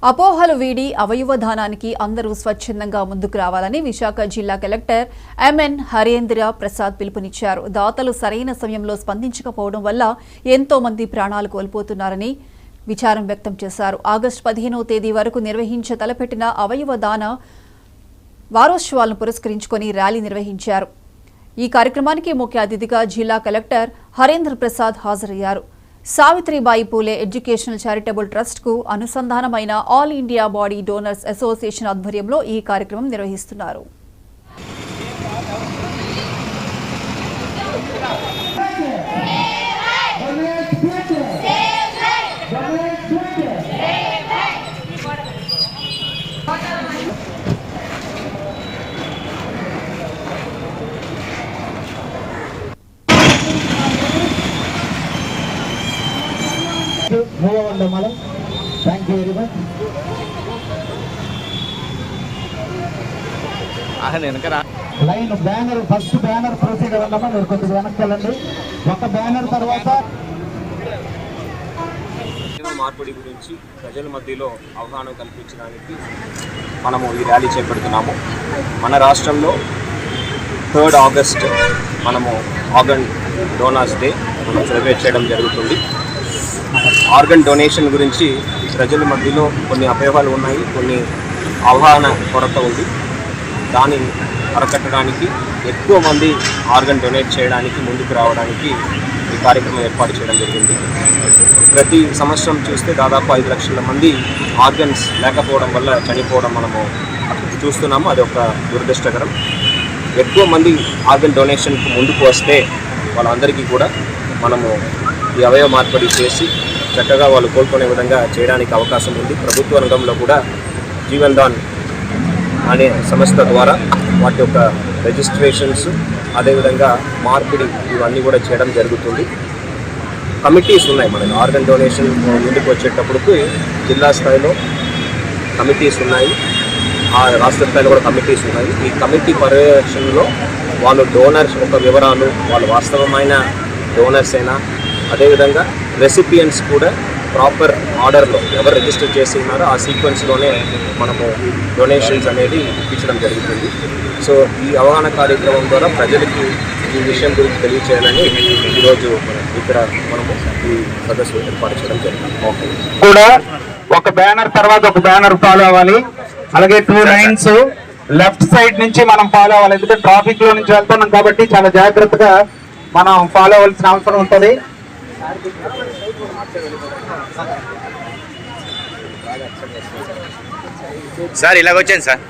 అపోహలు వీడి అవయవ దానానికి అందరూ స్వచ్ఛందంగా ముందుకు రావాలని విశాఖ జిల్లా కలెక్టర్ ఎంఎన్ హరేంద్ర ప్రసాద్ పిలుపునిచ్చారు. దాతలు సరైన సమయంలో స్పందించకపోవడం వల్ల ఎంతో మంది ప్రాణాలు కోల్పోతున్నారని విచారం వ్యక్తం చేశారు. ఆగస్టు 15వ తేదీ వరకు నిర్వహించ తలపెట్టిన అవయవ దాన వారోత్సవాలను పురస్కరించుకొని ర్యాలీ నిర్వహించారు. ఈ కార్యక్రమానికి ముఖ్య అతిథిగా జిల్లా కలెక్టర్ హరేంద్ర ప్రసాద్ హాజరయ్యారు. Savitribai Phule educational charitable trust కు అనుసంధానమైన all India body donors association ఆధ్వర్యంలో ఈ కార్యక్రమం నిర్వహిస్తున్నారు. Thank you very much. Line banner first banner proceed అవ్వాలమ్మా. మీరు కొద్దిగా వెనక్కి వెళ్ళండి. ఒక బ్యానర్ తర్వాత మార్పిడి గురించి ప్రజల మధ్యలో అవగాహన కల్పించడానికి మనము ఈ ర్యాలీ చేపడుతున్నాము. మన రాష్ట్రంలో 3rd ఆగస్ట్ మనము ఆర్గన్ డోనర్స్ డే మనం సెలబ్రేట్ చేయడం జరుగుతుంది. ఆర్గన్ డొనేషన్ గురించి ప్రజల మధ్యలో కొన్ని అపోహలు ఉన్నాయి, కొన్ని అవగాహన కొరత ఉంది. దాన్ని అరకట్టడానికి ఎక్కువ మంది ఆర్గన్ డొనేట్ చేయడానికి ముందుకు రావడానికి ఈ కార్యక్రమం ఏర్పాటు చేయడం జరిగింది. ప్రతి సంవత్సరం చూస్తే దాదాపు 5 లక్షల మంది ఆర్గన్స్ లేకపోవడం వల్ల చనిపోవడం మనము చూస్తున్నాము. అది ఒక దురదృష్టకరం. ఎక్కువ మంది ఆర్గన్ డొనేషన్కు ముందుకు వస్తే వాళ్ళందరికీ కూడా మనము ఈ అవయవ మార్పిడి చేసి చక్కగా వాళ్ళు కోలుకునే విధంగా చేయడానికి అవకాశం ఉంది. ప్రభుత్వ రంగంలో కూడా జీవన్ దాన్ అనే సంస్థ ద్వారా వాటి యొక్క రిజిస్ట్రేషన్స్ అదేవిధంగా మార్పిడి ఇవన్నీ కూడా చేయడం జరుగుతుంది. కమిటీస్ ఉన్నాయి మనకి. ఆర్గన్ డొనేషన్ ముందుకు వచ్చేటప్పటికి జిల్లా స్థాయిలో కమిటీస్ ఉన్నాయి, రాష్ట్ర స్థాయిలో కూడా కమిటీస్ ఉన్నాయి. ఈ కమిటీ పర్యవేక్షణలో వాళ్ళు డోనర్స్ యొక్క వివరాలు, వాళ్ళు వాస్తవమైన డోనర్స్ అయినా అదేవిధంగా రెసిపియన్స్ కూడా ప్రాపర్ ఆర్డర్లో ఎవరు రిజిస్టర్ చేసి ఉన్నారో ఆ సీక్వెన్స్లోనే మనము డొనేషన్స్ అనేది ఇప్పించడం జరుగుతుంది. సో ఈ అవగాహన కార్యక్రమం ద్వారా ప్రజలకి ఈ విషయం గురించి తెలియచేయాలని ఈరోజు ఇక్కడ మనము ఈ సదస్సు ఏర్పాటు చేయడం జరిగింది. కూడా ఒక బ్యానర్ తర్వాత ఒక బ్యానర్ ఫాలో అవ్వాలి. అలాగే 2 లైన్స్ లెఫ్ట్ సైడ్ నుంచి మనం ఫాలో అవ్వాలి. ఎందుకంటే ట్రాఫిక్ లో నుంచి వెళ్తున్నాం కాబట్టి చాలా జాగ్రత్తగా మనం ఫాలో అవ్వాల్సిన అవసరం ఉంటుంది. సార్ ఇలాగొచ్చాను సార్.